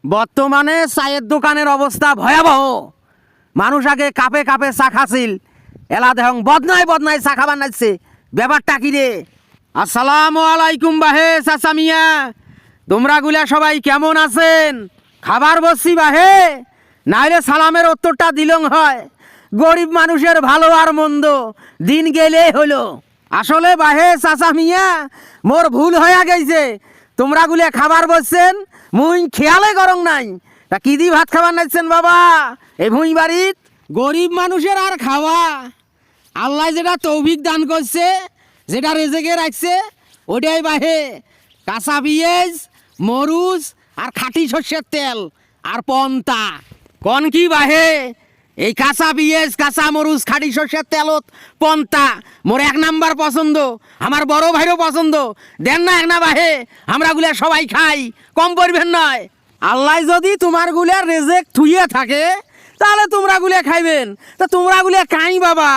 বর্তমানে চায়ের দোকানের অবস্থা ভয়াবহ। মানুষ আগে কাপে কাপে চা খাছিল, এলা দেহং বদনায় বদনায় চা খাবার নাচছে। ব্যাপারটা কি রে? আসসালামু আলাইকুম বাহে চাচা মিয়া, তোমরা গুলা সবাই কেমন আছেন? খাবার বসছি বাহে, নাইলে সালামের উত্তরটা দিলং হয়। গরিব মানুষের ভালো আর মন্দ দিন গেলেই হলো। আসলে বাহে চাচা মিয়া, মোর ভুল হয়ে গেছে। তোমরা গুলা খাবার বসছেন, মুই খেয়ালে গরং নাই। তা কি দি ভাত খাবার নাইছেন বাবা এই ভুঁই বাড়িত? গরিব মানুষের আর খাওয়া, আল্লাহ যেটা তৌফিক দান করছে, যেটা রেজেকে রাখছে, ওটাই বাহে। কাঁচা পিঁয়াজ, মরুচ আর খাঁটি সর্ষের তেল আর পন্তা। কন কি বাহে? এই কাঁচা পিঁয়াজ, কাঁচা মরুচ, খাঁটি সর্ষের তেলত পন্তা মোর এক নাম্বার পছন্দ, আমার বড় ভাইরও পছন্দ। দেন না এক না বাহে, আমরা গুলা সবাই খাই, কম পড়বেন নয়। আল্লাহ যদি তোমার গুলার রেজেক থুইয়ে থাকে, তাহলে তোমরা গুলা খাইবেন। তা তোমরা গুলা কাই বাবা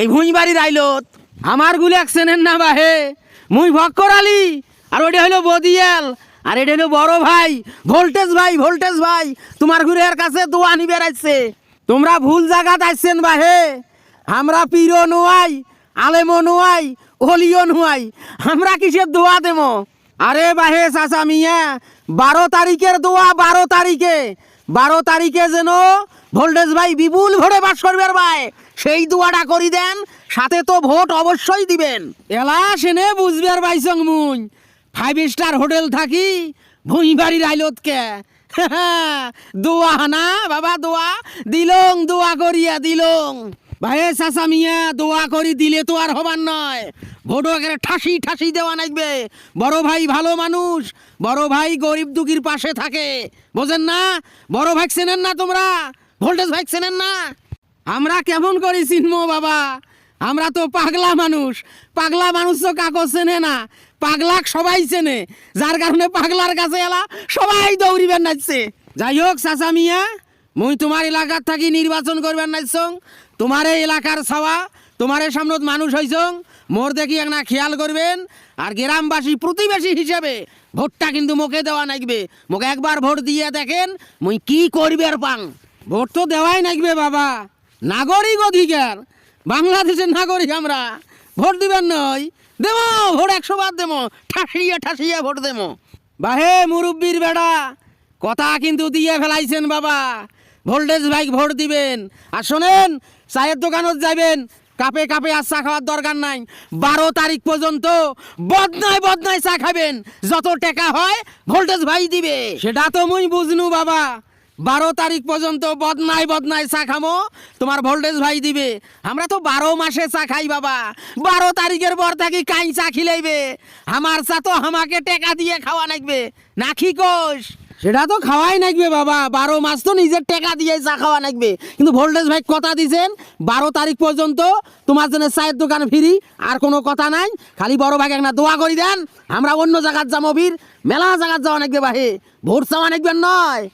এই ভুঁই বাড়ির আইলত? আমার গুলা চেনেন না বাহে, মুই ভক্কর আলী, আর ওটা হলো বদিয়াল, আর এটা হলো বড় ভাই ভোল্টেজ ভাই। ভোল্টেজ ভাই তোমার ঘুরের কাছে দোয়া নিবে রাখছে। তোমরা ভুল জায়গাত আসছেন বাহে। আমরা পীরও নোয়াই, আলেমও নোয়াই, অলিও নোয়াই, আমরা কিসের দোয়া দেবো? আরে বাহে চাচা মিয়া, 12 তারিখের দোয়া, 12 তারিখে, 12 তারিখে যেন ভোল্টেজ ভাই বিপুল ভোটে বাস করবার ভাই, সেই দোয়াটা করি দেন। সাথে তো ভোট অবশ্যই দিবেন। এলা সেনে বুঝবার বাইসং মুই 5 স্টার হোটেল থাকি, ভুঁই বাড়ির আইলত কে? দোয়া না বাবা, দোয়া দিলং, দোয়া করিয়া দিলং। ভাই চাচা মিয়া, দোয়া করি দিলে তো আর হবার নয়, ভোটও একেবারে ঠাসি ঠাসি দেওয়া নাকবে। বড় ভাই ভালো মানুষ, বড় ভাই গরিব দুঃখীর পাশে থাকে, বোঝেন না? বড় ভাই চেনেন না তোমরা? ভোল্টেজ ভাই চেনেন না? আমরা কেমন করি চিনমো বাবা? আমরা তো পাগলা মানুষ। পাগলা মানুষ তো কাকো চেনে না, পাগলাক সবাই চেনে, যার কারণে পাগলার কাছে এলা সবাই দৌড়িবেন নাচছে। যাই হোক চাচা মিয়া, মুই তোমার এলাকার থাকি নির্বাচন করবেন নাচছং। তোমার এই এলাকার ছাওয়া, তোমার সামনত মানুষ হইছং, মোর দেখি একটা খেয়াল করবেন। আর গ্রামবাসী প্রতিবেশী হিসেবে ভোটটা কিন্তু মোকে দেওয়া নাকবে। মোকে একবার ভোট দিয়ে দেখেন মুই কি করবার পাং। ভোট তো দেওয়াই নাকবে বাবা, নাগরিক অধিকার, বাংলাদেশের নাগরিক আমরা। ভোট দিবেন নয়, দেবো ভোট, 100 বার দেবো, ঠাসিয়ে ঠাসিয়ে ভোট দেবো। বাহে মুরব্বীর বেড়া, কথা কিন্তু দিয়ে ফেলাইছেন বাবা। ভোল্টেজ ভাই ভোট দিবেন। আর শোনেন, চায়ের দোকানত যাবেন, কাপে কাপে আর চা খাওয়ার দরকার নাই। 12 তারিখ পর্যন্ত বদনায় বদনায় চা খাবেন, যত টাকা হয় ভোল্টেজ ভাই দিবে। সেটা তো মুই বুঝনু বাবা, 12 তারিখ পর্যন্ত বদনায় বদনায় চা খামো, তোমার ভোল্টেজ ভাই দিবে। আমরা তো 12 মাসে চা খাই বাবা, 12 তারিখের পর থাকি কাই চা খিলাইবে? আমার চা তো আমাকে টাকা দিয়ে খাওয়া নাকবে, নাকি কোষ? সেটা তো খাওয়াই নাকবে বাবা, 12 মাস তো নিজের টাকা দিয়ে চা খাওয়া নাকবে। কিন্তু ভোল্টেজ ভাই কথা দিয়েছেন 12 তারিখ পর্যন্ত তোমার জন্য চায়ের দোকান ফিরি, আর কোনো কথা নাই। খালি বড় ভাগে একটা দোয়া করি দেন, আমরা অন্য জায়গার যাবো, মেলা জায়গার যাওয়া নাকবে বাহে, ভোট চাওয়া নাকবেন নয়।